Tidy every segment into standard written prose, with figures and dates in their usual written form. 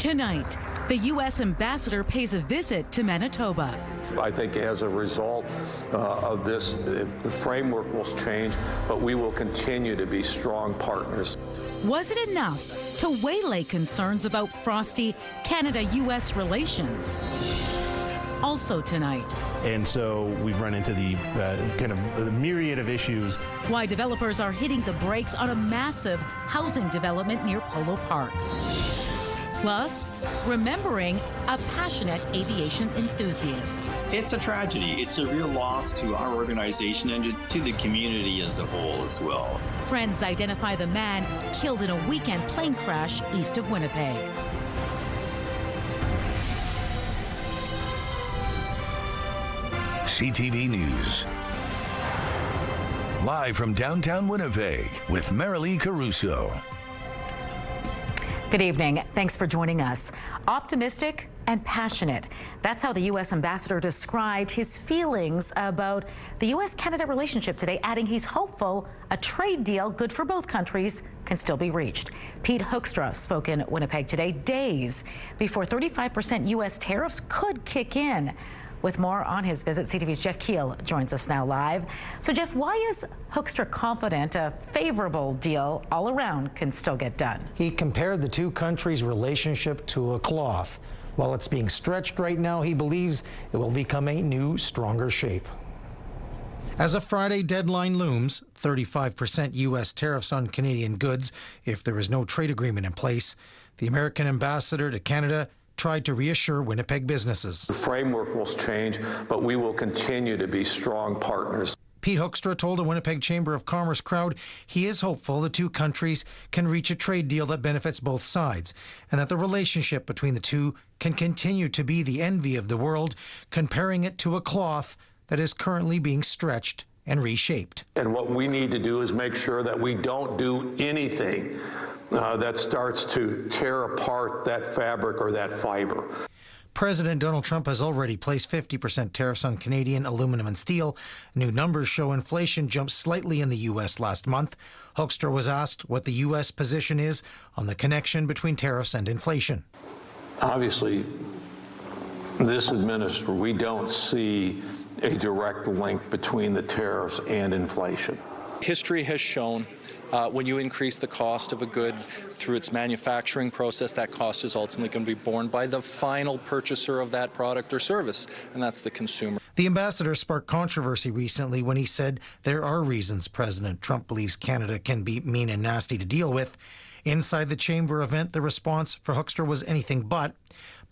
Tonight, the U.S. ambassador pays a visit to Manitoba. I think as a result of this, the framework will change, but we will continue to be strong partners. Was it enough to waylay concerns about frosty Canada-U.S. relations? Also tonight. And so we've run into the kind of the myriad of issues. Why developers are hitting the brakes on a massive housing development near Polo Park. Plus, remembering a passionate aviation enthusiast. It's a tragedy. It's a real loss to our organization and to the community as a whole as well. Friends identify the man killed in a weekend plane crash east of Winnipeg. CTV News. Live from downtown Winnipeg with Marilee Caruso. Good evening. Thanks for joining us. Optimistic and passionate. That's how the U.S. ambassador described his feelings about the U.S.-Canada relationship today, adding he's hopeful a trade deal good for both countries can still be reached. Pete Hoekstra spoke in Winnipeg today, days before 35% U.S. tariffs could kick in. With more on his visit, CTV's Jeff Keel joins us now live. So, Jeff, why is Hoekstra confident a favorable deal all around can still get done? He compared the two countries' relationship to a cloth. While it's being stretched right now, he believes it will become a new, stronger shape. As a Friday deadline looms, 35% U.S. tariffs on Canadian goods if there is no trade agreement in place, the American ambassador to Canada tried to reassure Winnipeg businesses. The framework will change, but we will continue to be strong partners. Pete Hoekstra told a Winnipeg Chamber of Commerce crowd he is hopeful the two countries can reach a trade deal that benefits both sides and that the relationship between the two can continue to be the envy of the world, comparing it to a cloth that is currently being stretched and reshaped. And what we need to do is make sure that we don't do anything that starts to tear apart that fabric or that fiber. President Donald Trump has already placed 50% tariffs on Canadian aluminum and steel. New numbers show inflation jumped slightly in the U.S. last month. Hoekstra was asked what the U.S. position is on the connection between tariffs and inflation. Obviously, this administration, we don't see a direct link between the tariffs and inflation. History has shown when you increase the cost of a good through its manufacturing process, that cost is ultimately going to be borne by the final purchaser of that product or service, and that's the consumer. The ambassador sparked controversy recently when he said there are reasons President Trump believes Canada can be mean and nasty to deal with. Inside the chamber event, the response for Hoekstra was anything but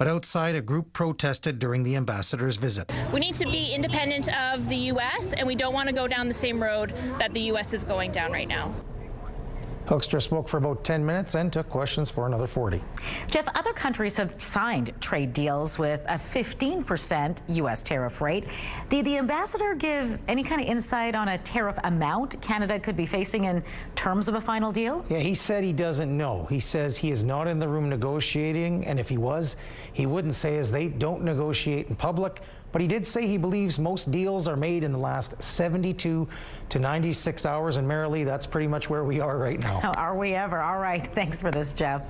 outside, a group protested during the ambassador's visit. We need to be independent of the U.S., and we don't want to go down the same road that the U.S. is going down right now. Hoekstra spoke for about 10 minutes and took questions for another 40. Jeff, other countries have signed trade deals with a 15% U.S. tariff rate. Did the ambassador give any kind of insight on a tariff amount Canada could be facing in terms of a final deal? Yeah, he said he doesn't know. He says he is not in the room negotiating, and if he was, he wouldn't say, as they don't negotiate in public. But he did say he believes most deals are made in the last 72 to 96 hours. And Marilee, that's pretty much where we are right now. Oh, are we ever? All right. Thanks for this, Jeff.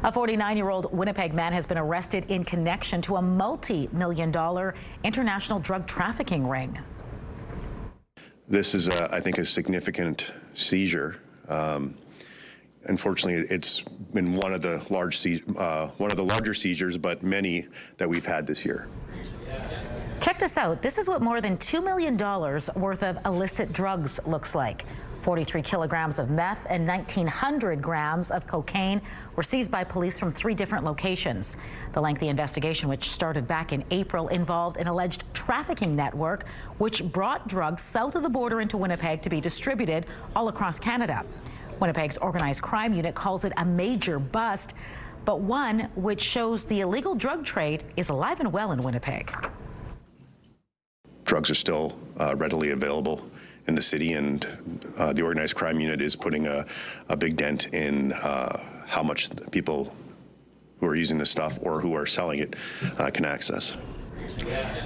A 49-year-old Winnipeg man has been arrested in connection to a multi-million-dollar international drug trafficking ring. This is, I think, a significant seizure. Unfortunately, it's been one of the larger seizures, but many that we've had this year. Check this out. This is what more than $2 million worth of illicit drugs looks like. 43 kilograms of meth and 1,900 grams of cocaine were seized by police from 3 different locations. The lengthy investigation, which started back in April, involved an alleged trafficking network which brought drugs south of the border into Winnipeg to be distributed all across Canada. Winnipeg's organized crime unit calls it a major bust, but one which shows the illegal drug trade is alive and well in Winnipeg. Drugs are still readily available in the city, and the organized crime unit is putting a big dent in how much people who are using this stuff or who are selling it can access.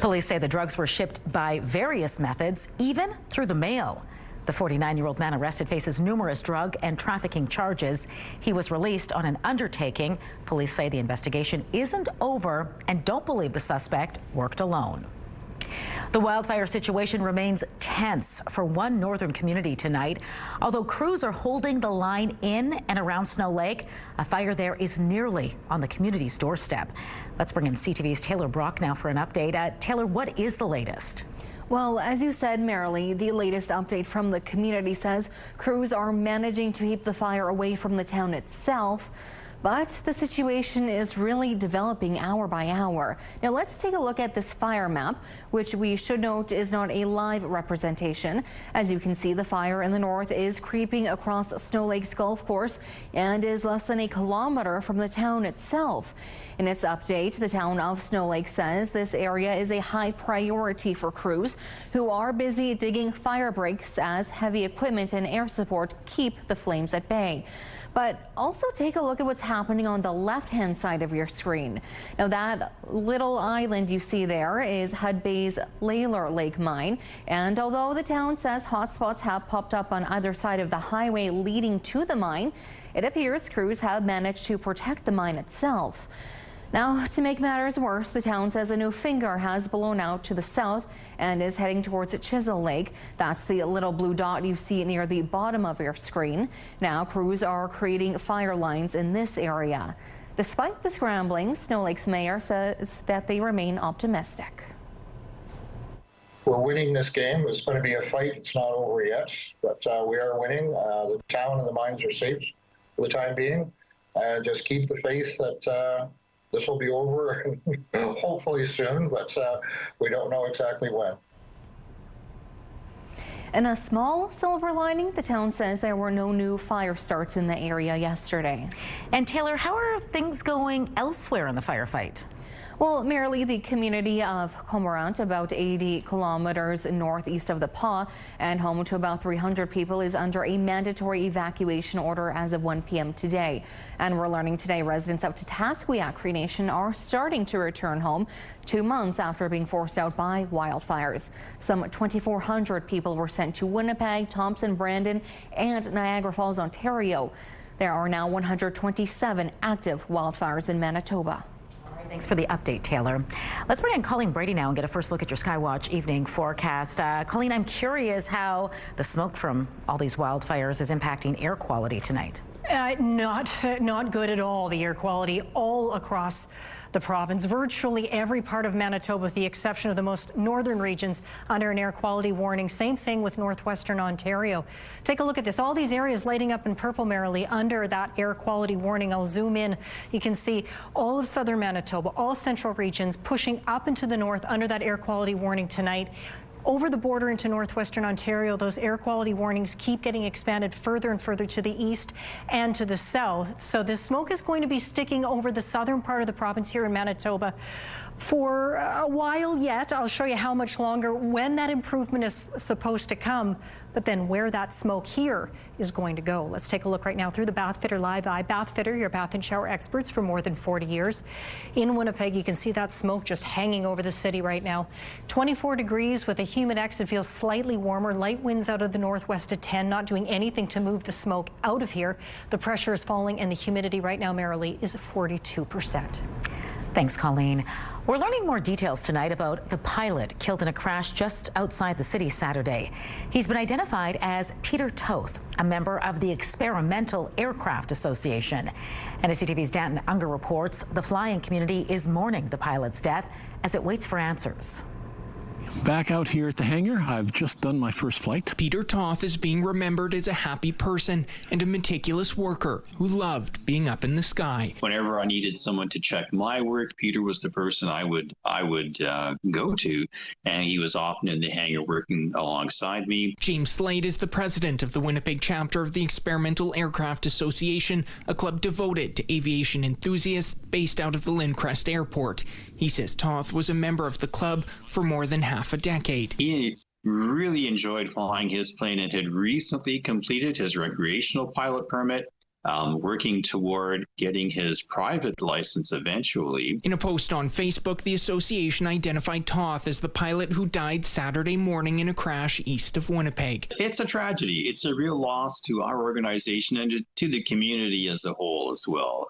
Police say the drugs were shipped by various methods, even through the mail. The 49-year-old man arrested faces numerous drug and trafficking charges. He was released on an undertaking. Police say the investigation isn't over and don't believe the suspect worked alone. The wildfire situation remains tense for one northern community tonight. Although crews are holding the line in and around Snow Lake, a fire there is nearly on the community's doorstep. Let's bring in CTV's Taylor Brock now for an update. Taylor, what is the latest? Well, as you said, Marilee, the latest update from the community says crews are managing to keep the fire away from the town itself. But the situation is really developing hour by hour. Now let's take a look at this fire map, which we should note is not a live representation. As you can see, the fire in the north is creeping across Snow Lake's golf course and is less than a kilometer from the town itself. In its update, the town of Snow Lake says this area is a high priority for crews who are busy digging fire breaks as heavy equipment and air support keep the flames at bay. But also take a look at what's happening on the left-hand side of your screen. Now that little island you see there is Hudbay's Lalor Lake mine. And although the town says hotspots have popped up on either side of the highway leading to the mine, it appears crews have managed to protect the mine itself. Now, to make matters worse, the town says a new finger has blown out to the south and is heading towards Chisel Lake. That's the little blue dot you see near the bottom of your screen. Now, crews are creating fire lines in this area. Despite the scrambling, Snow Lake's mayor says that they remain optimistic. We're winning this game. It's going to be a fight. It's not over yet, but we are winning. The town and the mines are safe for the time being. Just keep the faith that this will be over hopefully soon, but we don't know exactly when. In a small silver lining, the town says there were no new fire starts in the area yesterday. And Taylor, how are things going elsewhere in the firefight? Well, Marilee, the community of Cormorant, about 80 kilometers northeast of the Pas and home to about 300 people, is under a mandatory evacuation order as of 1 p.m. today. And we're learning today residents up to Tasqueyac Cree Nation are starting to return home 2 months after being forced out by wildfires. Some 2,400 people were sent to Winnipeg, Thompson, Brandon, and Niagara Falls, Ontario. There are now 127 active wildfires in Manitoba. Thanks for the update, Taylor. Let's bring in Colleen Brady now and get a first look at your Skywatch evening forecast. Colleen, I'm curious how the smoke from all these wildfires is impacting air quality tonight. Not good at all. The air quality all across the province. Virtually every part of Manitoba, with the exception of the most northern regions, under an air quality warning. Same thing with northwestern Ontario. Take a look at this. All these areas lighting up in purple, Marilee, under that air quality warning. I'll zoom in. You can see all of southern Manitoba, all central regions pushing up into the north under that air quality warning tonight. Over the border into northwestern Ontario, those air quality warnings keep getting expanded further and further to the east and to the south. So this smoke is going to be sticking over the southern part of the province here in Manitoba for a while yet. I'll show you how much longer, when that improvement is supposed to come, but then where that smoke here is going to go. Let's take a look right now through the Bathfitter Live Eye. Bathfitter, your bath and shower experts for more than 40 years. In Winnipeg, you can see that smoke just hanging over the city right now. 24 degrees with a humid X. It feels slightly warmer. Light winds out of the northwest at 10, not doing anything to move the smoke out of here. The pressure is falling and the humidity right now, Marilee, is 42%. Thanks, Colleen. We're learning more details tonight about the pilot killed in a crash just outside the city Saturday. He's been identified as Peter Toth, a member of the Experimental Aircraft Association. And as CTV's Danton Unger reports, the flying community is mourning the pilot's death as it waits for answers. Back out here at the hangar, I've just done my first flight. Peter Toth is being remembered as a happy person and a meticulous worker who loved being up in the sky. Whenever I needed someone to check my work, Peter was the person I would go to, and he was often in the hangar working alongside me. James Slade is the president of the Winnipeg chapter of the Experimental Aircraft Association, a club devoted to aviation enthusiasts based out of the Lindcrest Airport. He says Toth was a member of the club for more than half a decade. He really enjoyed flying his plane and had recently completed his recreational pilot permit. working toward getting his private license eventually. In a post on Facebook, the association identified Toth as the pilot who died Saturday morning in a crash east of Winnipeg. It's a tragedy. It's a real loss to our organization and to the community as a whole as well.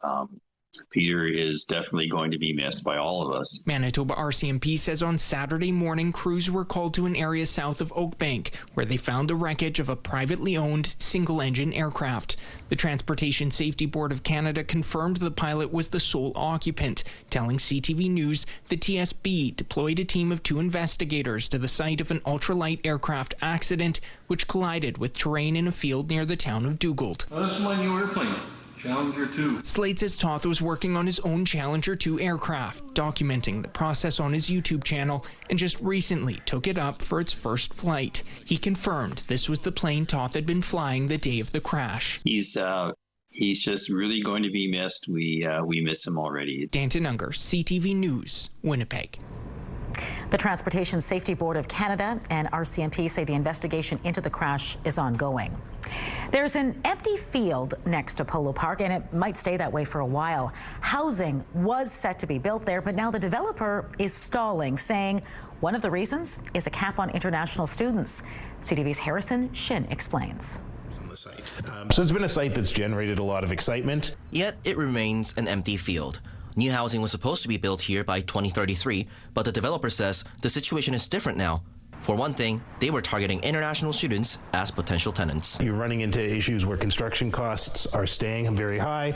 Peter is definitely going to be missed by all of us. Manitoba RCMP says on Saturday morning, crews were called to an area south of Oakbank, where they found the wreckage of a privately owned single-engine aircraft. The Transportation Safety Board of Canada confirmed the pilot was the sole occupant, telling CTV News the TSB deployed a team of 2 investigators to the site of an ultralight aircraft accident, which collided with terrain in a field near the town of Dugald. That's my new airplane. Challenger 2. Slade says Toth was working on his own Challenger 2 aircraft, documenting the process on his YouTube channel, and just recently took it up for its first flight. He confirmed this was the plane Toth had been flying the day of the crash. He's just really going to be missed. We miss him already. Danton Unger, CTV News, Winnipeg. The Transportation Safety Board of Canada and RCMP say the investigation into the crash is ongoing. There's an empty field next to Polo Park, and it might stay that way for a while. Housing was set to be built there, but now the developer is stalling, saying one of the reasons is a cap on international students. CTV's Harrison Shin explains. So it's been a site that's generated a lot of excitement. Yet it remains an empty field. New housing was supposed to be built here by 2033, but the developer says the situation is different now. For one thing, they were targeting international students as potential tenants. You're running into issues where construction costs are staying very high,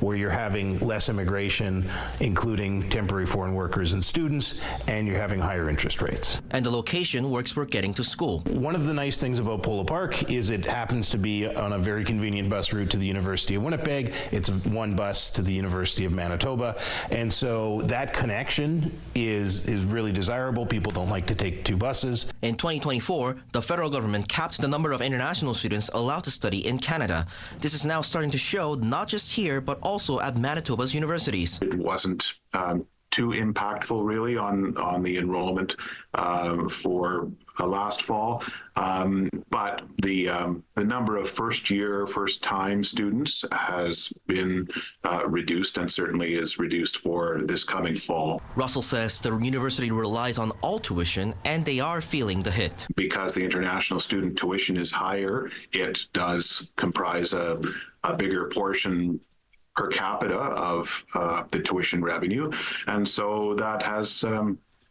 where you're having less immigration, including temporary foreign workers and students, and you're having higher interest rates. And the location works for getting to school. One of the nice things about Polo Park is it happens to be on a very convenient bus route to the University of Winnipeg. It's one bus to the University of Manitoba, and so that connection is really desirable. People don't like to take 2 buses. In 2024, the federal government capped the number of international students allowed to study in Canada. This is now starting to show not just here, but also at Manitoba's universities. It wasn't too impactful, really, on the enrollment for last fall. But the number of first-time students has been reduced, and certainly is reduced for this coming fall. Russell says the university relies on all tuition, and they are feeling the hit. Because the international student tuition is higher, it does comprise a bigger portion per capita of the tuition revenue, and so that has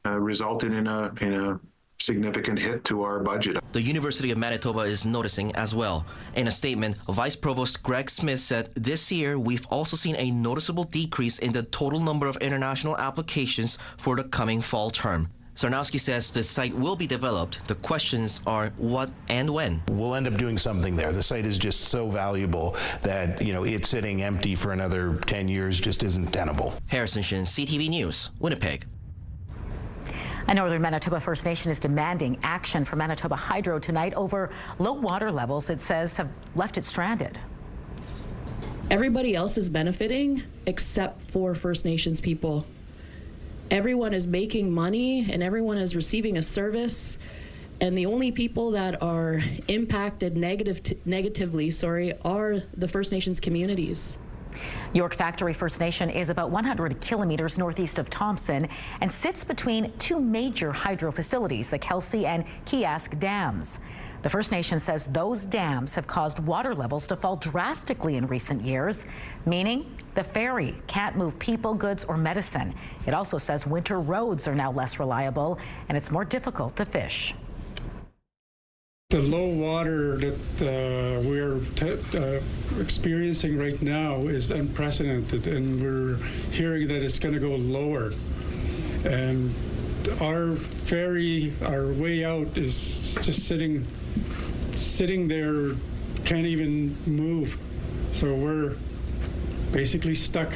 resulted in a significant hit to our budget. The University of Manitoba is noticing as well. In a statement, Vice Provost Greg Smith said this year we've also seen a noticeable decrease in the total number of international applications for the coming fall term. Sarnowski says the site will be developed. The questions are what and when. We'll end up doing something there. The site is just so valuable that, it's sitting empty for another 10 years just isn't tenable. Harrison Shin, CTV News, Winnipeg. A Northern Manitoba First Nation is demanding action from Manitoba Hydro tonight over low water levels it says have left it stranded. Everybody else is benefiting except for First Nations people. Everyone is making money and everyone is receiving a service, and the only people that are impacted negatively are the First Nations communities. York Factory First Nation is about 100 kilometers northeast of Thompson and sits between 2 major hydro facilities, the Kelsey and Kiosk dams. The First Nation says those dams have caused water levels to fall drastically in recent years, meaning the ferry can't move people, goods, or medicine. It also says winter roads are now less reliable and it's more difficult to fish. The low water that we're experiencing right now is unprecedented, and we're hearing that it's going to go lower. And our ferry, our way out, is just sitting there, can't even move. So we're basically stuck.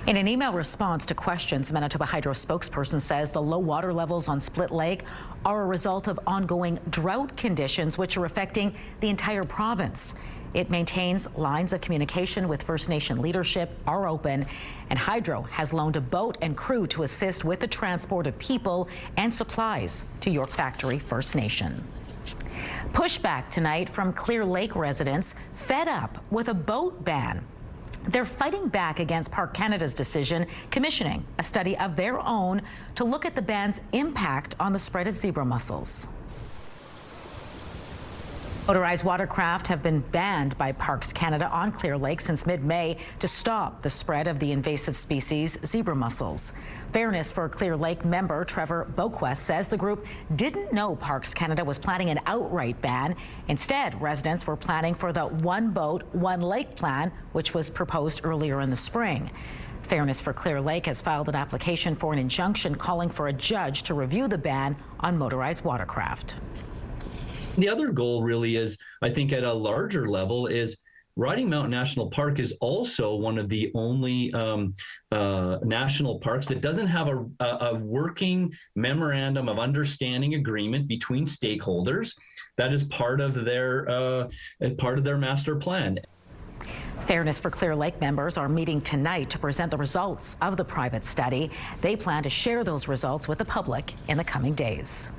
In an email response to questions, Manitoba Hydro spokesperson says the low water levels on Split Lake are a result of ongoing drought conditions which are affecting the entire province. It maintains lines of communication with First Nation leadership are open, and Hydro has loaned a boat and crew to assist with the transport of people and supplies to York Factory First Nation. Pushback tonight from Clear Lake residents fed up with a boat ban. They're fighting back against Park Canada's decision commissioning a study of their own to look at the ban's impact on the spread of zebra mussels. Motorized watercraft have been banned by Parks Canada on Clear Lake since mid-May to stop the spread of the invasive species zebra mussels. Fairness for Clear Lake member Trevor Boquest says the group didn't know Parks Canada was planning an outright ban. Instead, residents were planning for the one boat, one lake plan, which was proposed earlier in the spring. Fairness for Clear Lake has filed an application for an injunction calling for a judge to review the ban on motorized watercraft. The other goal really is, I think at a larger level, is Riding Mountain National Park is also one of the only national parks that doesn't have a working memorandum of understanding agreement between stakeholders that is part of their master plan. Fairness for Clear Lake members are meeting tonight to present the results of the private study. They plan to share those results with the public in the coming days.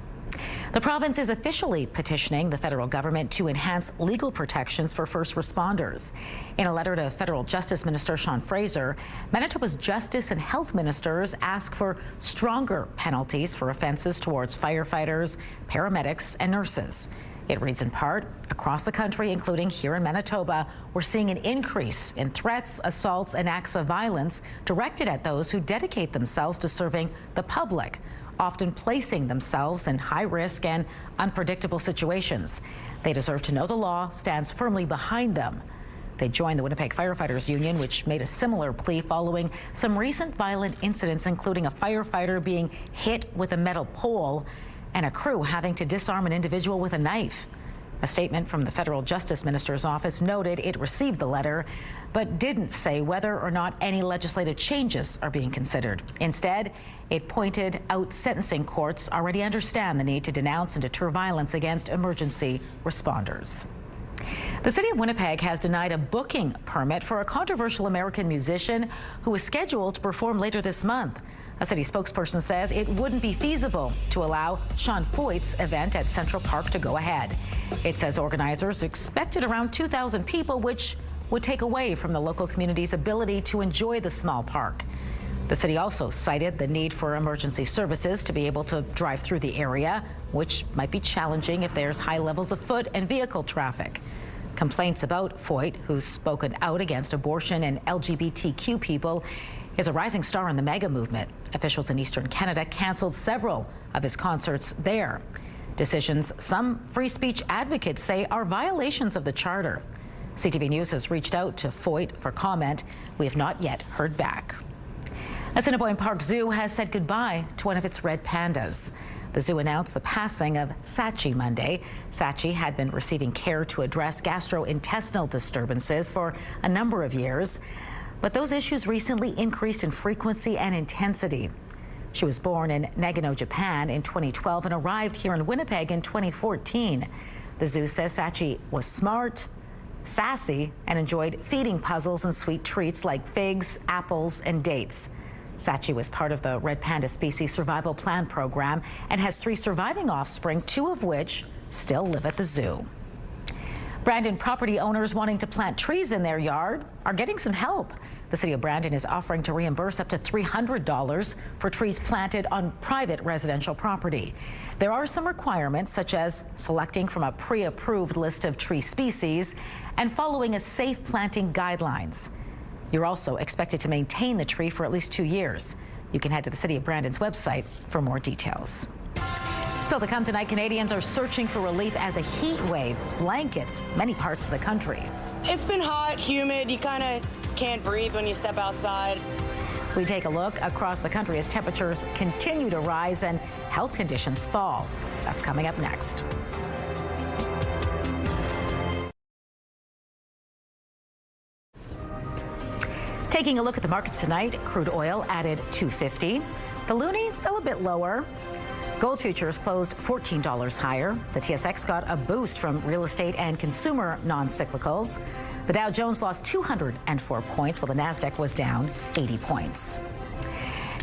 The province is officially petitioning the federal government to enhance legal protections for first responders. In a letter to Federal Justice Minister Sean Fraser, Manitoba's Justice and Health Ministers ask for stronger penalties for offenses towards firefighters, paramedics, and nurses. It reads in part, across the country, including here in Manitoba, we're seeing an increase in threats, assaults, and acts of violence directed at those who dedicate themselves to serving the public, often placing themselves in high-risk and unpredictable situations. They deserve to know the law stands firmly behind them. They joined the Winnipeg Firefighters Union, which made a similar plea following some recent violent incidents, including a firefighter being hit with a metal pole and a crew having to disarm an individual with a knife. A statement from the Federal Justice Minister's office noted it received the letter, but didn't say whether or not any legislative changes are being considered. Instead, it pointed out sentencing courts already understand the need to denounce and deter violence against emergency responders. The city of Winnipeg has denied a booking permit for a controversial American musician who is scheduled to perform later this month. A city spokesperson says it wouldn't be feasible to allow Sean Foyt's event at Central Park to go ahead. It says organizers expected around 2,000 people, which would take away from the local community's ability to enjoy the small park. The city also cited the need for emergency services to be able to drive through the area, which might be challenging if there's high levels of foot and vehicle traffic. Complaints about Foyt, who's spoken out against abortion and LGBTQ people, is a rising star in the MAGA movement. Officials in Eastern Canada canceled several of his concerts there. Decisions some free speech advocates say are violations of the charter. CTV News has reached out to Foyt for comment. We have not yet heard back. Assiniboine Park Zoo has said goodbye to one of its red pandas. The zoo announced the passing of Sachi Monday. Sachi had been receiving care to address gastrointestinal disturbances for a number of years, but those issues recently increased in frequency and intensity. She was born in Nagano, Japan in 2012 and arrived here in Winnipeg in 2014. The zoo says Sachi was smart, sassy, and enjoyed feeding puzzles and sweet treats like figs, apples, and dates. Sachi was part of the Red Panda Species Survival Plan program and has 3 surviving offspring, 2 of which still live at the zoo. Brandon property owners wanting to plant trees in their yard are getting some help. The city of Brandon is offering to reimburse up to $300 for trees planted on private residential property. There are some requirements, such as selecting from a pre-approved list of tree species and following a safe planting guidelines. You're also expected to maintain the tree for at least 2 years. You can head to the City of Brandon's website for more details. Still to come tonight, Canadians are searching for relief as a heat wave blankets many parts of the country. It's been hot, humid. You kind of can't breathe when you step outside. We take a look across the country as temperatures continue to rise and health conditions fall. That's coming up next. Taking a look at the markets tonight, crude oil added $2.50. The loonie fell a bit lower. Gold futures closed $14 higher. The TSX got a boost from real estate and consumer non-cyclicals. The Dow Jones lost 204 points, while the Nasdaq was down 80 points.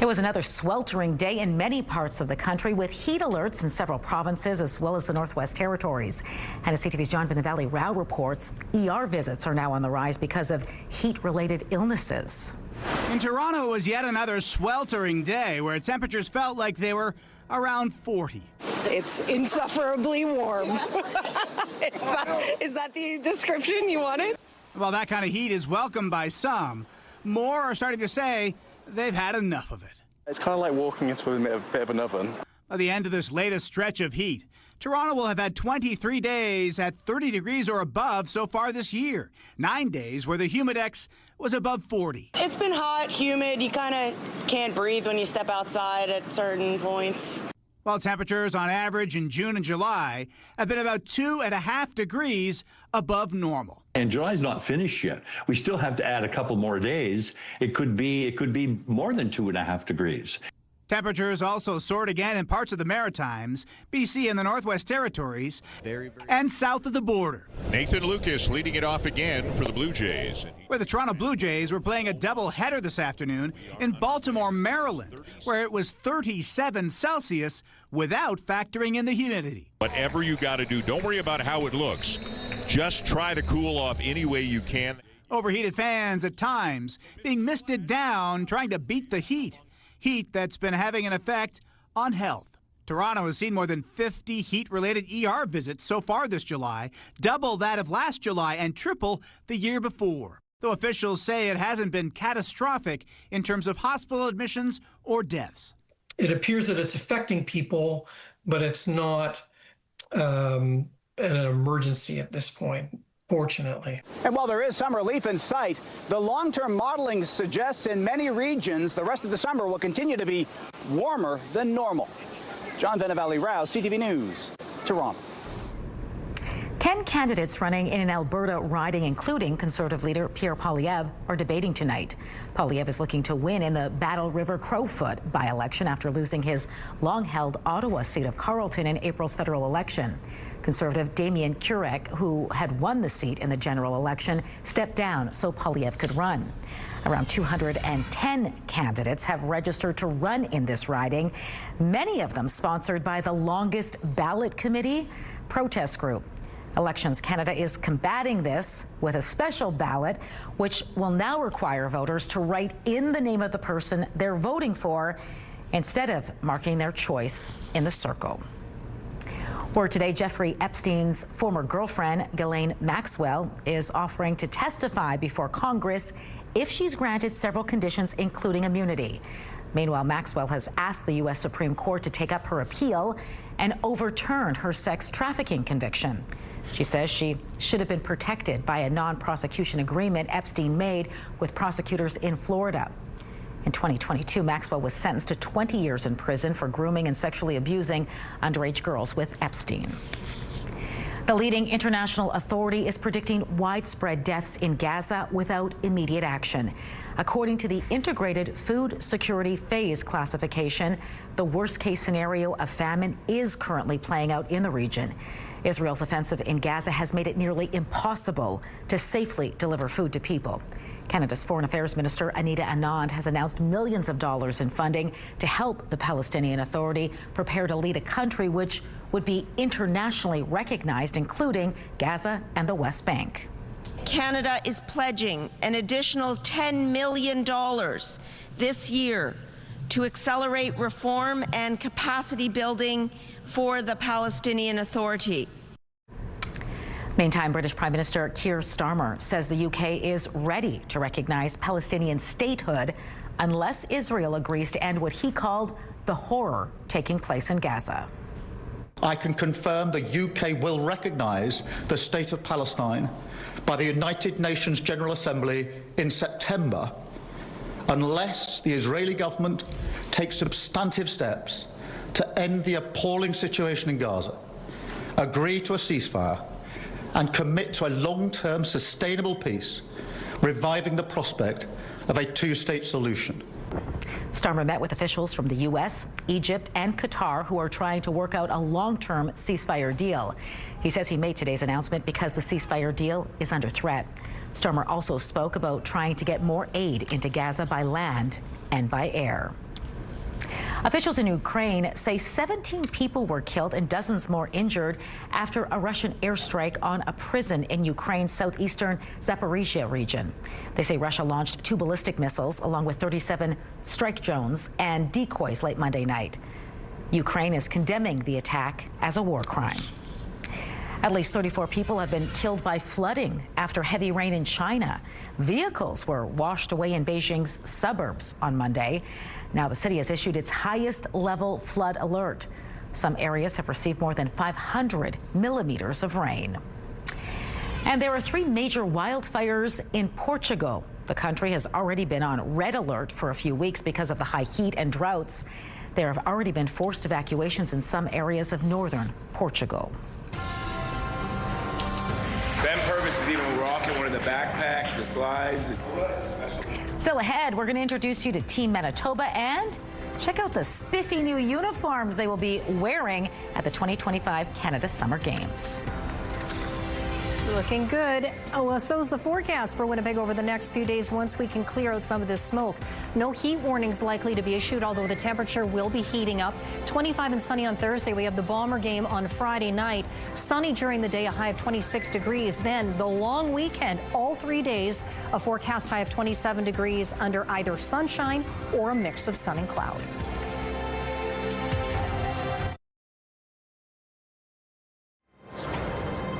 It was another sweltering day in many parts of the country with heat alerts in several provinces as well as the Northwest Territories. And as CTV's John Vinavelli Rao reports, ER visits are now on the rise because of heat-related illnesses. In Toronto, it was yet another sweltering day where temperatures felt like they were around 40. It's insufferably warm. Is that the description you wanted? While that kind of heat is welcomed by some, more are starting to say they've had enough of it. It's kind of like walking into a bit of an oven. By the end of this latest stretch of heat, Toronto will have had 23 days at 30 degrees or above so far this year. 9 days where the humidex was above 40. It's been hot, humid. You kind of can't breathe when you step outside at certain points. While temperatures on average in June and July have been about 2.5 degrees above normal. And July's not finished yet. We still have to add a couple more days. It could be more than 2.5 degrees. Temperatures also soared again in parts of the Maritimes, BC and the Northwest Territories, and south of the border. Nathan Lucas leading it off again for the Blue Jays. Where the Toronto Blue Jays were playing a doubleheader this afternoon in Baltimore, Maryland, where it was 37 Celsius without factoring in the humidity. Whatever you got to do, don't worry about how it looks. Just try to cool off any way you can. Overheated fans at times being misted down, trying to beat the heat. Heat that's been having an effect on health. Toronto has seen more than 50 heat-related ER visits so far this July, double that of last July and triple the year before. Though officials say it hasn't been catastrophic in terms of hospital admissions or deaths. It appears that it's affecting people, but it's not an emergency at this point, fortunately. And while there is some relief in sight, the long-term modeling suggests in many regions the rest of the summer will continue to be warmer than normal. John Vinavelli Rao, CTV News, Toronto. 10 candidates running in an Alberta riding, including Conservative leader Pierre Poilievre, are debating tonight. Poilievre is looking to win in the Battle River Crowfoot by-election after losing his long-held Ottawa seat of Carleton in April's federal election. Conservative Damien Kurek, who had won the seat in the general election, stepped down so Poilievre could run. Around 210 candidates have registered to run in this riding, many of them sponsored by the Longest Ballot Committee protest group. Elections Canada is combating this with a special ballot, which will now require voters to write in the name of the person they're voting for instead of marking their choice in the circle. Or today, Jeffrey Epstein's former girlfriend, Ghislaine Maxwell, is offering to testify before Congress if she's granted several conditions, including immunity. Meanwhile, Maxwell has asked the U.S. Supreme Court to take up her appeal and overturn her sex trafficking conviction. She says she should have been protected by a non-prosecution agreement Epstein made with prosecutors in Florida. In 2022, Maxwell was sentenced to 20 years in prison for grooming and sexually abusing underage girls with Epstein. The leading international authority is predicting widespread deaths in Gaza without immediate action. According to the Integrated Food Security Phase classification, the worst-case scenario of famine is currently playing out in the region. Israel's offensive in Gaza has made it nearly impossible to safely deliver food to people. Canada's Foreign Affairs Minister Anita Anand has announced millions of dollars in funding to help the Palestinian Authority prepare to lead a country which would be internationally recognized, including Gaza and the West Bank. Canada is pledging an additional $10 million this year to accelerate reform and capacity building for the Palestinian Authority. Meantime, British Prime Minister Keir Starmer says the UK is ready to recognize Palestinian statehood unless Israel agrees to end what he called the horror taking place in Gaza. I can confirm the UK will recognise the State of Palestine by the United Nations General Assembly in September unless the Israeli government takes substantive steps to end the appalling situation in Gaza, agree to a ceasefire, and commit to a long-term sustainable peace, reviving the prospect of a two-state solution. Starmer met with officials from the U.S., Egypt, and Qatar who are trying to work out a long-term ceasefire deal. He says he made today's announcement because the ceasefire deal is under threat. Starmer also spoke about trying to get more aid into Gaza by land and by air. Officials in Ukraine say 17 people were killed and dozens more injured after a Russian airstrike on a prison in Ukraine's southeastern Zaporizhia region. They say Russia launched 2 ballistic missiles along with 37 strike drones and decoys late Monday night. Ukraine is condemning the attack as a war crime. At least 34 people have been killed by flooding after heavy rain in China. Vehicles were washed away in Beijing's suburbs on Monday. Now the city has issued its highest level flood alert. Some areas have received more than 500 millimeters of rain. And there are 3 major wildfires in Portugal. The country has already been on red alert for a few weeks because of the high heat and droughts. There have already been forced evacuations in some areas of northern Portugal. Ben Purvis is even rocking one of the backpacks, the slides. Still ahead, we're going to introduce you to Team Manitoba and check out the spiffy new uniforms they will be wearing at the 2025 Canada Summer Games. Looking good. Oh, well, so's the forecast for Winnipeg over the next few days once we can clear out some of this smoke. No heat warnings likely to be issued, although the temperature will be heating up. 25 and sunny on Thursday. We have the Bomber game on Friday night. Sunny during the day, a high of 26 degrees. Then the long weekend, all 3 days, a forecast high of 27 degrees under either sunshine or a mix of sun and cloud.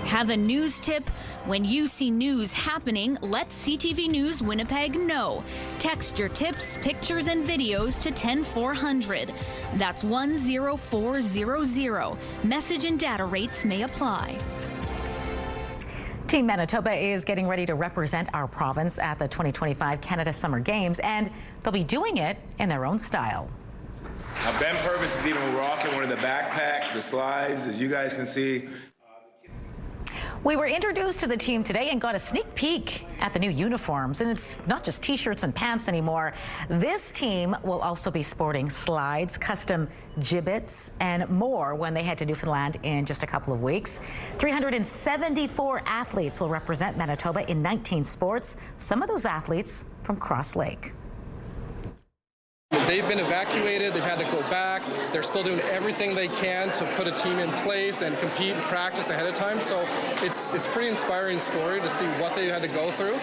Have a news tip? When you see news happening, let CTV News Winnipeg know. Text your tips, pictures, and videos to 10400. That's 10400. Message and data rates may apply. Team Manitoba is getting ready to represent our province at the 2025 Canada Summer Games, and they'll be doing it in their own style. Now, Ben Purvis is even rocking one of the backpacks, the slides, as you guys can see. We were introduced to the team today and got a sneak peek at the new uniforms. And it's not just T-shirts and pants anymore. This team will also be sporting slides, custom gibbets, and more when they head to Newfoundland in just a couple of weeks. 374 athletes will represent Manitoba in 19 sports. Some of those athletes from Cross Lake. They've been evacuated, they've had to go back, they're still doing everything they can to put a team in place and compete and practice ahead of time, so it's a pretty inspiring story to see what they had to go through.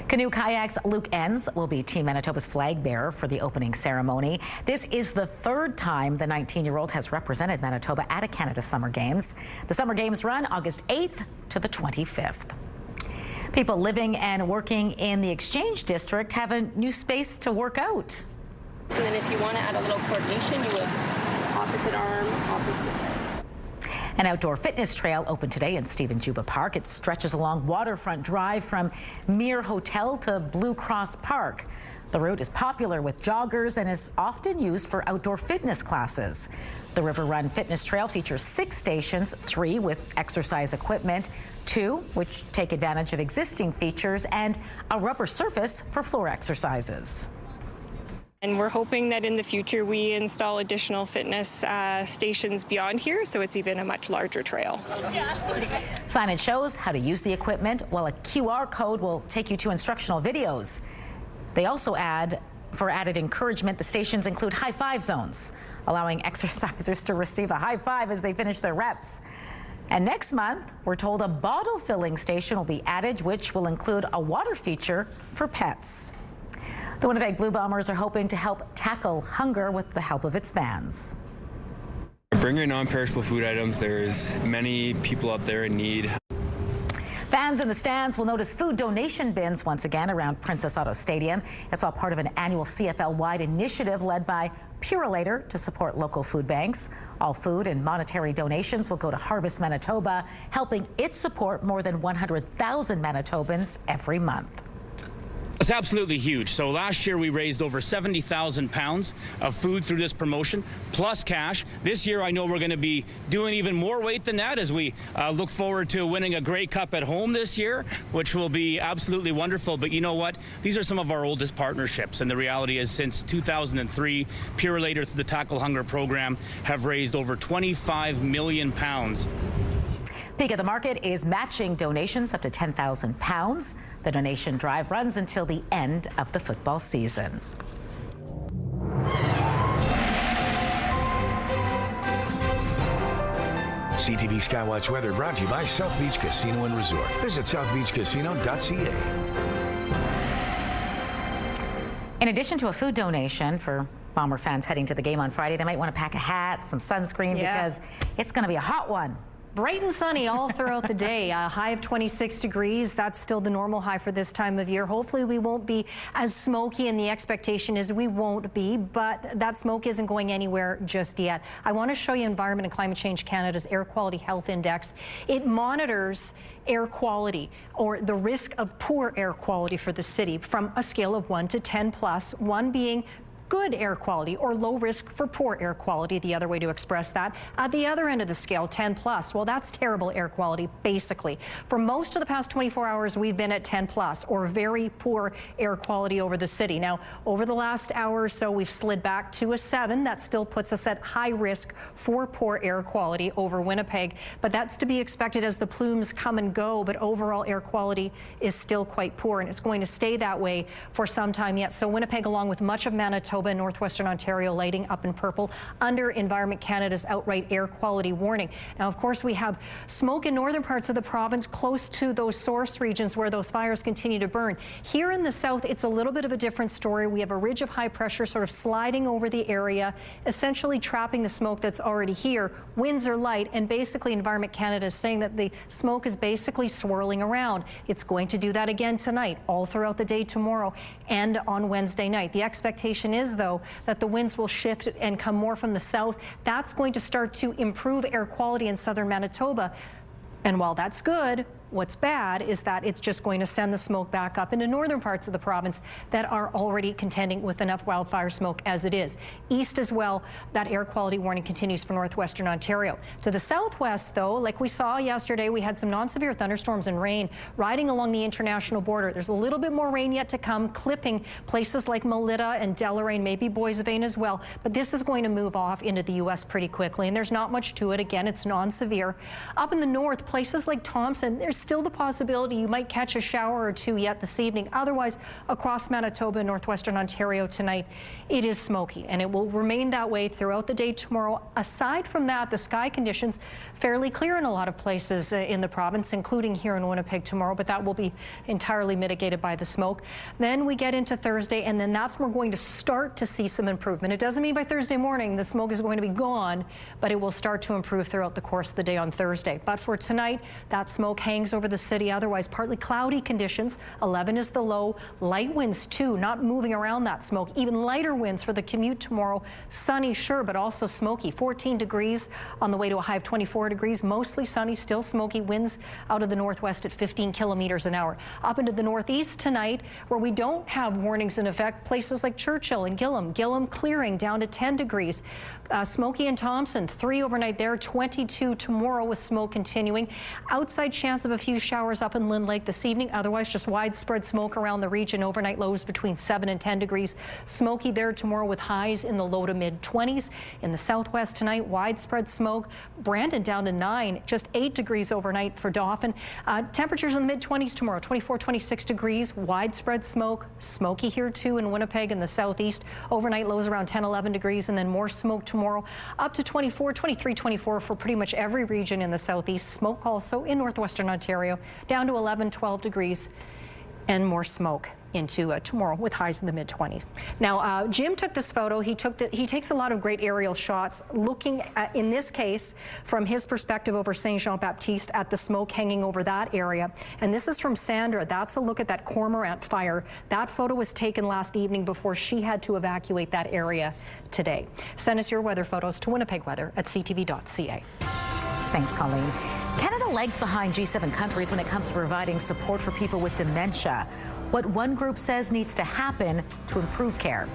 Canoe Kayaks Luke Enns will be Team Manitoba's flag bearer for the opening ceremony. This is the 3rd time the 19-year-old has represented Manitoba at a Canada Summer Games. The Summer Games run August 8th to the 25th. People living and working in the Exchange District have a new space to work out. And then if you want to add a little coordination, you would opposite arm, opposite legs. An outdoor fitness trail opened today in Stephen Juba Park. It stretches along Waterfront Drive from Mere Hotel to Blue Cross Park. The route is popular with joggers and is often used for outdoor fitness classes. The River Run Fitness Trail features 6 stations, 3 with exercise equipment, 2 which take advantage of existing features, and a rubber surface for floor exercises. And we're hoping that in the future we install additional fitness stations beyond here, so it's even a much larger trail. Signage shows how to use the equipment, while a QR code will take you to instructional videos. They also add, for added encouragement, the stations include high five zones, allowing exercisers to receive a high five as they finish their reps. And next month, we're told a bottle filling station will be added, which will include a water feature for pets. The Winnipeg Blue Bombers are hoping to help tackle hunger with the help of its fans. Bringing non-perishable food items, there's many people out there in need. Fans in the stands will notice food donation bins once again around Princess Auto Stadium. It's all part of an annual CFL-wide initiative led by Purolator to support local food banks. All food and monetary donations will go to Harvest Manitoba, helping it support more than 100,000 Manitobans every month. It's absolutely huge. So last year we raised over 70,000 pounds of food through this promotion, plus cash. This year I know we're going to be doing even more weight than that as we look forward to winning a Grey Cup at home this year, which will be absolutely wonderful. But you know what? These are some of our oldest partnerships, and the reality is since 2003, Purolator through the Tackle Hunger program have raised over 25 million pounds. Peak of the Market is matching donations up to 10,000 pounds. The donation drive runs until the end of the football season. CTV Skywatch weather brought to you by South Beach Casino and Resort. Visit southbeachcasino.ca. In addition to a food donation for Bomber fans heading to the game on Friday, they might want to pack a hat, some sunscreen, because it's going to be a hot one. Bright and sunny all throughout the day. A high of 26 degrees. That's still the normal high for this time of year. Hopefully we won't be as smoky, and the expectation is we won't be, but that smoke isn't going anywhere just yet. I want to show you Environment and Climate Change Canada's Air Quality Health Index. It monitors air quality, or the risk of poor air quality for the city, from a scale of 1 to 10 plus, 1 being good air quality or low risk for poor air quality, the other way to express that. At the other end of the scale, 10 plus, well, that's terrible air quality, basically. For most of the past 24 hours, we've been at 10 plus, or very poor air quality over the city. Now, over the last hour or so, we've slid back to a 7. That still puts us at high risk for poor air quality over Winnipeg, but that's to be expected as the plumes come and go. But overall air quality is still quite poor, and it's going to stay that way for some time yet. So Winnipeg, along with much of Manitoba and northwestern Ontario, lighting up in purple under Environment Canada's outright air quality warning. Now, of course, we have smoke in northern parts of the province close to those source regions where those fires continue to burn. Here in the south, it's a little bit of a different story. We have a ridge of high pressure sort of sliding over the area, essentially trapping the smoke that's already here. Winds are light, and basically Environment Canada is saying that the smoke is basically swirling around. It's going to do that again tonight, all throughout the day tomorrow, and on Wednesday night. The expectation is, though, that the winds will shift and come more from the south. That's going to start to improve air quality in southern Manitoba. And while that's good, what's bad is that it's just going to send the smoke back up into northern parts of the province that are already contending with enough wildfire smoke as it is. East as well, that air quality warning continues for northwestern Ontario. To the southwest, though, like we saw yesterday, we had some non-severe thunderstorms and rain riding along the international border. There's a little bit more rain yet to come, clipping places like Melita and Deloraine, maybe Boissevain as well. But this is going to move off into the U.S. pretty quickly, and there's not much to it. Again, it's non-severe. Up in the north, places like Thompson, there's still the possibility you might catch a shower or two yet this evening. Otherwise, across Manitoba and northwestern Ontario tonight, it is smoky, and it will remain that way throughout the day tomorrow. Aside from that, the sky conditions fairly clear in a lot of places in the province, including here in Winnipeg tomorrow, but that will be entirely mitigated by the smoke. Then we get into Thursday, and then that's when we're going to start to see some improvement. It doesn't mean by Thursday morning the smoke is going to be gone, but it will start to improve throughout the course of the day on Thursday. But for tonight, that smoke hangs over the city. Otherwise, partly cloudy conditions. 11 is the low. Light winds too, not moving around that smoke. Even lighter winds for the commute tomorrow. Sunny, sure, but also smoky. 14 degrees on the way to a high of 24 degrees. Mostly sunny, still smoky. Winds out of the northwest at 15 kilometers an hour. Up into the northeast tonight, where we don't have warnings in effect, places like Churchill and Gillam. Gillam clearing down to 10 degrees. Smoky and Thompson, 3 overnight there, 22 tomorrow with smoke continuing. Outside chance of a few showers up in Lynn Lake this evening. Otherwise, just widespread smoke around the region. Overnight lows between 7 and 10 degrees. Smoky there tomorrow with highs in the low to mid 20s. In the southwest tonight, widespread smoke. Brandon down to 9, just 8 degrees overnight for Dauphin. Temperatures in the mid 20s tomorrow, 24, 26 degrees. Widespread smoke. Smoky here too in Winnipeg in the southeast. Overnight lows around 10, 11 degrees, and then more smoke tomorrow up to 24, 23, 24 for pretty much every region in the southeast. Smoke also in northwestern Ontario, down to 11, 12 degrees, and more smoke into tomorrow with highs in the mid-20s. Now, Jim took this photo. He takes a lot of great aerial shots, looking at, in this case, from his perspective over Saint-Jean-Baptiste at the smoke hanging over that area. And this is from Sandra. That's a look at that cormorant fire. That photo was taken last evening before she had to evacuate that area today. Send us your weather photos to Winnipeg Weather at ctv.ca. Thanks, Colleen. Canada lags behind G7 countries when it comes to providing support for people with dementia. What one group says needs to happen to improve care.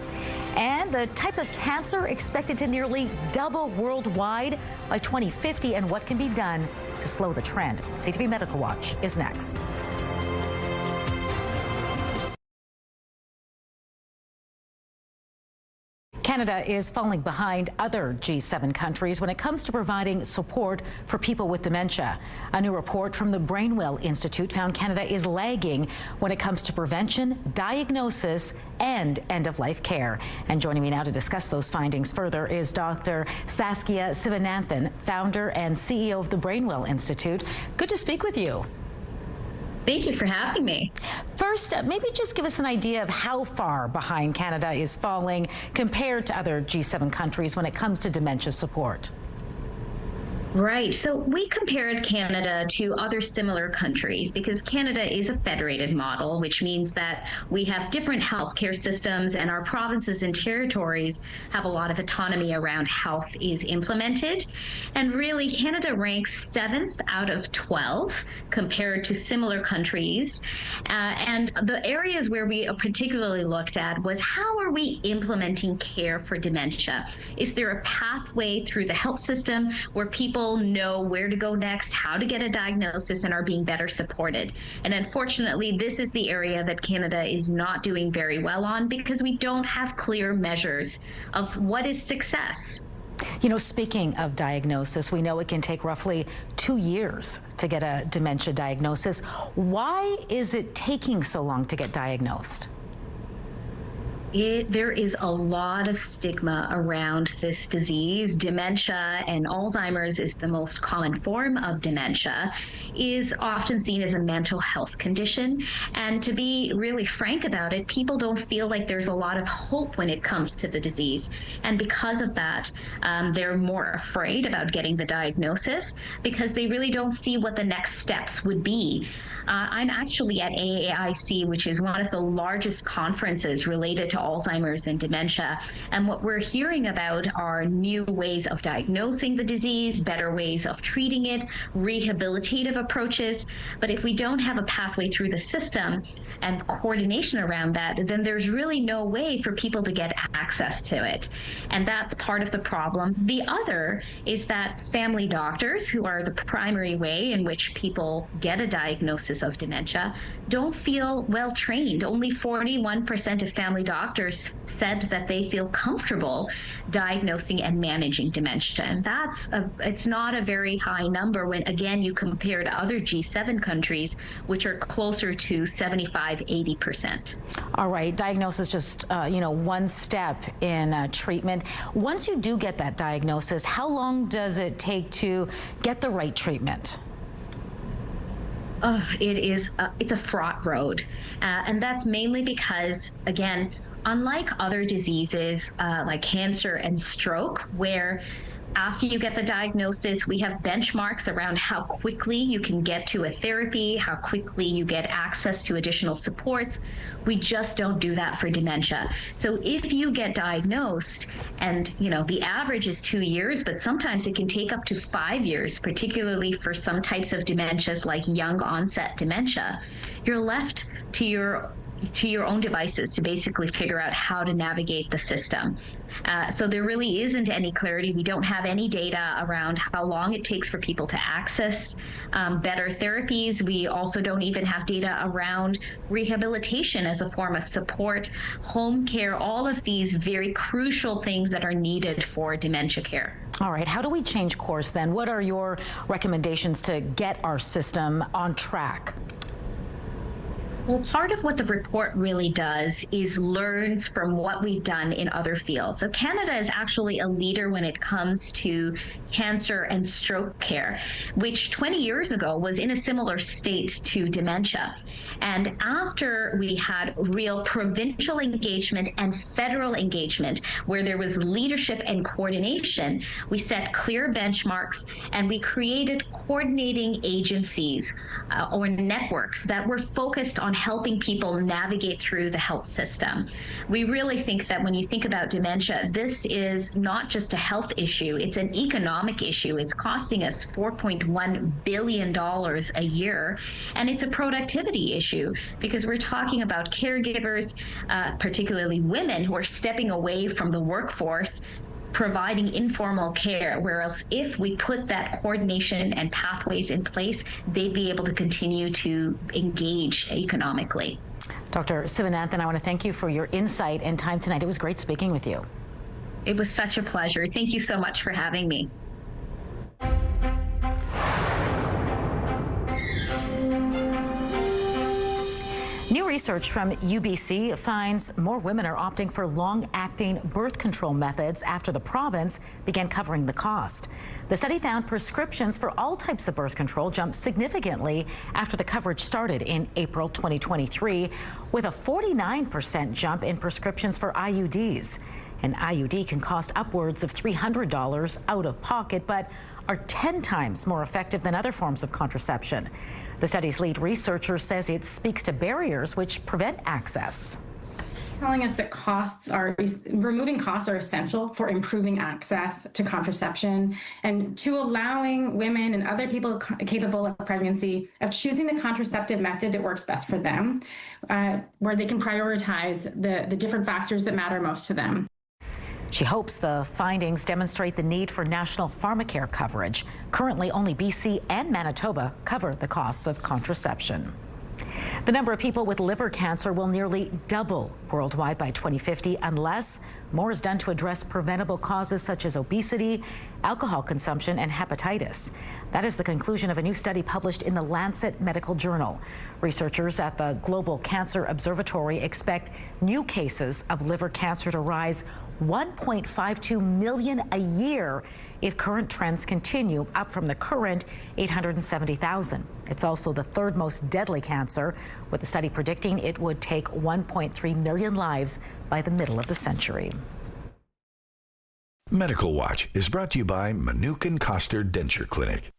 And the type of cancer expected to nearly double worldwide by 2050, and what can be done to slow the trend. CTV Medical Watch is next. Canada is falling behind other G7 countries when it comes to providing support for people with dementia. A new report from the Brainwell Institute found Canada is lagging when it comes to prevention, diagnosis, and end-of-life care. And joining me now to discuss those findings further is Dr. Saskia Sivananthan, founder and CEO of the Brainwell Institute. Good to speak with you. Thank you for having me. First, maybe just give us an idea of how far behind Canada is falling compared to other G7 countries when it comes to dementia support. Right. So we compared Canada to other similar countries because Canada is a federated model, which means that we have different healthcare systems and our provinces and territories have a lot of autonomy around how health is implemented. And really, Canada ranks 7th out of 12 compared to similar countries. And the areas where we particularly looked at was how are we implementing care for dementia? Is there a pathway through the health system where people know where to go next, how to get a diagnosis, and are being better supported? And unfortunately, this is the area that Canada is not doing very well on because we don't have clear measures of what is success. You know, speaking of diagnosis, we know it can take roughly 2 years to get a dementia diagnosis. Why is it taking so long to get diagnosed? There is a lot of stigma around this disease. Dementia, and Alzheimer's is the most common form of dementia, is often seen as a mental health condition. And to be really frank about it, people don't feel like there's a lot of hope when it comes to the disease. And because of that, they're more afraid about getting the diagnosis because they really don't see what the next steps would be. I'm actually at AAIC, which is one of the largest conferences related to Alzheimer's and dementia. And what we're hearing about are new ways of diagnosing the disease, better ways of treating it, rehabilitative approaches. But if we don't have a pathway through the system and coordination around that, then there's really no way for people to get access to it. And that's part of the problem. The other is that family doctors, who are the primary way in which people get a diagnosis of dementia, don't feel well trained. Only 41% of family doctors said that they feel comfortable diagnosing and managing dementia. And it's not a very high number when, again, you compare to other G7 countries, which are closer to 75-80%. All right, diagnosis just, one step in treatment. Once you do get that diagnosis, how long does it take to get the right treatment? It's a fraught road. And that's mainly because, again, unlike other diseases like cancer and stroke, where after you get the diagnosis, we have benchmarks around how quickly you can get to a therapy, how quickly you get access to additional supports. We just don't do that for dementia. So if you get diagnosed, and the average is 2 years, but sometimes it can take up to 5 years, particularly for some types of dementias like young onset dementia, you're left to your own devices to basically figure out how to navigate the system. So there really isn't any clarity. We don't have any data around how long it takes for people to access better therapies. We also don't even have data around rehabilitation as a form of support, home care, all of these very crucial things that are needed for dementia care. All right, how do we change course then? What are your recommendations to get our system on track? Well, part of what the report really does is learns from what we've done in other fields. So Canada is actually a leader when it comes to cancer and stroke care, which 20 years ago was in a similar state to dementia. And after we had real provincial engagement and federal engagement, where there was leadership and coordination, we set clear benchmarks and we created coordinating agencies or networks that were focused on helping people navigate through the health system. We really think that when you think about dementia, this is not just a health issue, it's an economic issue. It's costing us $4.1 billion a year, and it's a productivity issue because we're talking about caregivers, particularly women, who are stepping away from the workforce, providing informal care, whereas if we put that coordination and pathways in place, they'd be able to continue to engage economically. Dr. Sivananthan, I want to thank you for your insight and time tonight. It was great speaking with you. It was such a pleasure. Thank you so much for having me. New research from UBC finds more women are opting for long-acting birth control methods after the province began covering the cost. The study found prescriptions for all types of birth control jumped significantly after the coverage started in April 2023, with a 49% jump in prescriptions for IUDs. An IUD can cost upwards of $300 out of pocket, but are 10 times more effective than other forms of contraception. The study's lead researcher says it speaks to barriers which prevent access. Telling us that removing costs are essential for improving access to contraception and to allowing women and other people capable of pregnancy of choosing the contraceptive method that works best for them, where they can prioritize the different factors that matter most to them. She hopes the findings demonstrate the need for national pharmacare coverage. Currently, only BC and Manitoba cover the costs of contraception. The number of people with liver cancer will nearly double worldwide by 2050 unless more is done to address preventable causes such as obesity, alcohol consumption, and hepatitis. That is the conclusion of a new study published in the Lancet Medical Journal. Researchers at the Global Cancer Observatory expect new cases of liver cancer to rise 1.52 million a year if current trends continue, up from the current 870,000. It's also the third most deadly cancer, with the study predicting it would take 1.3 million lives by the middle of the century. Medical Watch is brought to you by Manukin Koster Denture Clinic.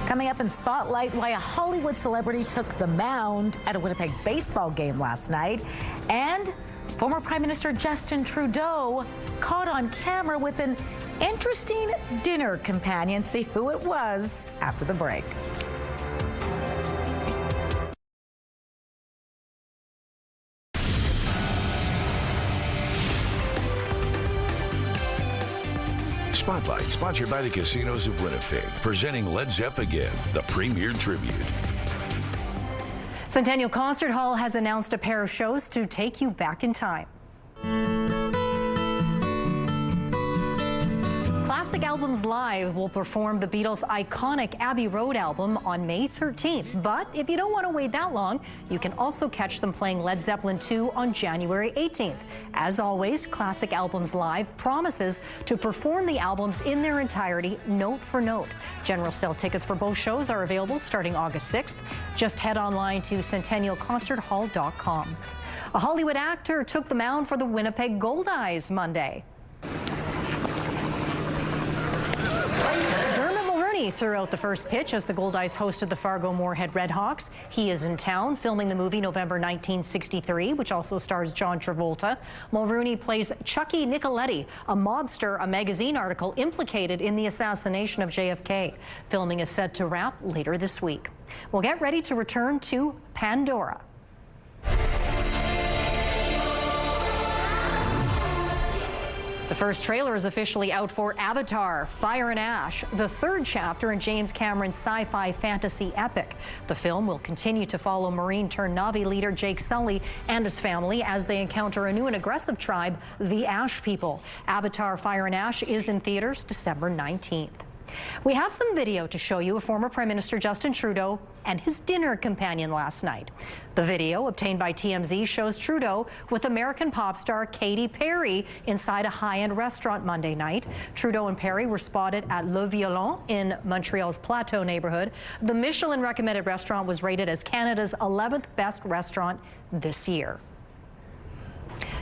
Coming up in Spotlight, why a Hollywood celebrity took the mound at a Winnipeg baseball game last night, and former Prime Minister Justin Trudeau caught on camera with an interesting dinner companion. See who it was after the break. Spotlight, sponsored by the Casinos of Winnipeg, presenting Led Zepp again, the premier tribute. Centennial Concert Hall has announced a pair of shows to take you back in time. Classic Albums Live will perform the Beatles' iconic Abbey Road album on May 13th. But if you don't want to wait that long, you can also catch them playing Led Zeppelin 2 on January 18th. As always, Classic Albums Live promises to perform the albums in their entirety, note for note. General sale tickets for both shows are available starting August 6th. Just head online to centennialconcerthall.com. A Hollywood actor took the mound for the Winnipeg Goldeyes Monday. Threw out the first pitch as the Goldeyes hosted the Fargo-Moorhead Redhawks. He is in town filming the movie November 1963, which also stars John Travolta. Mulrooney plays Chucky Nicoletti, a mobster, a magazine article implicated in the assassination of JFK. Filming is set to wrap later this week. We'll get ready to return to Pandora. The first trailer is officially out for Avatar: Fire and Ash, the third chapter in James Cameron's sci-fi fantasy epic. The film will continue to follow Marine-turned-Na'vi leader Jake Sully and his family as they encounter a new and aggressive tribe, the Ash People. Avatar: Fire and Ash is in theaters December 19th. We have some video to show you of former Prime Minister Justin Trudeau and his dinner companion last night. The video, obtained by TMZ, shows Trudeau with American pop star Katy Perry inside a high-end restaurant Monday night. Trudeau and Perry were spotted at Le Violon in Montreal's Plateau neighborhood. The Michelin-recommended restaurant was rated as Canada's 11th best restaurant this year.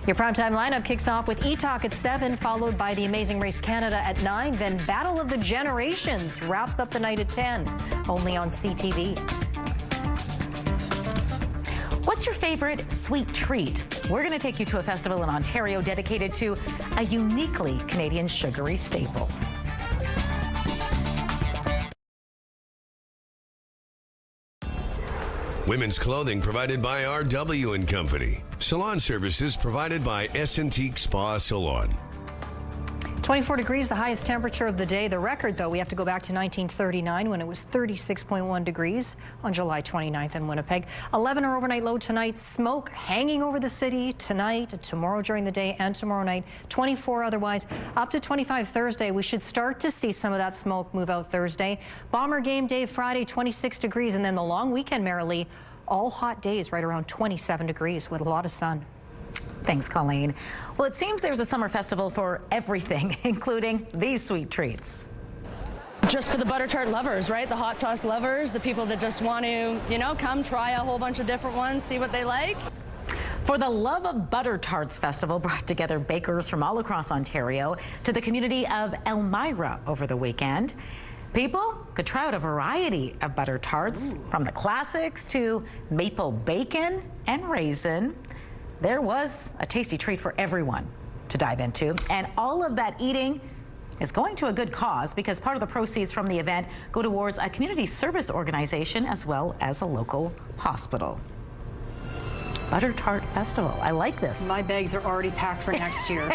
Your primetime lineup kicks off with E-Talk at 7, followed by The Amazing Race Canada at 9. Then Battle of the Generations wraps up the night at 10, only on CTV. What's your favorite sweet treat? We're going to take you to a festival in Ontario dedicated to a uniquely Canadian sugary staple. Women's clothing provided by RW & Company. Salon services provided by S&T Spa Salon. 24 degrees, the highest temperature of the day. The record, though, we have to go back to 1939 when it was 36.1 degrees on July 29th in Winnipeg. 11 our overnight low tonight. Smoke hanging over the city tonight, tomorrow during the day, and tomorrow night. 24 otherwise. Up to 25 Thursday. We should start to see some of that smoke move out Thursday. Bomber game day Friday, 26 degrees. And then the long weekend, merrily, all hot days right around 27 degrees with a lot of sun. Thanks, Colleen. Well, it seems there's a summer festival for everything, including these sweet treats. Just for the butter tart lovers, right? The hot sauce lovers, the people that just want to, come try a whole bunch of different ones, see what they like. For the Love of Butter Tarts Festival brought together bakers from all across Ontario to the community of Elmira over the weekend. People could try out a variety of butter tarts, from the classics to maple bacon and raisin. There was a tasty treat for everyone to dive into, and all of that eating is going to a good cause because part of the proceeds from the event go towards a community service organization as well as a local hospital. Butter Tart Festival. I like this. My bags are already packed for next year.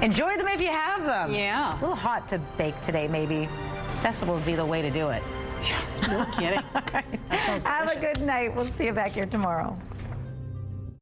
Enjoy them if you have them. Yeah. A little hot to bake today, maybe. Festival would be the way to do it. No kidding. That sounds Have a delicious. good night. We'll see you back here tomorrow.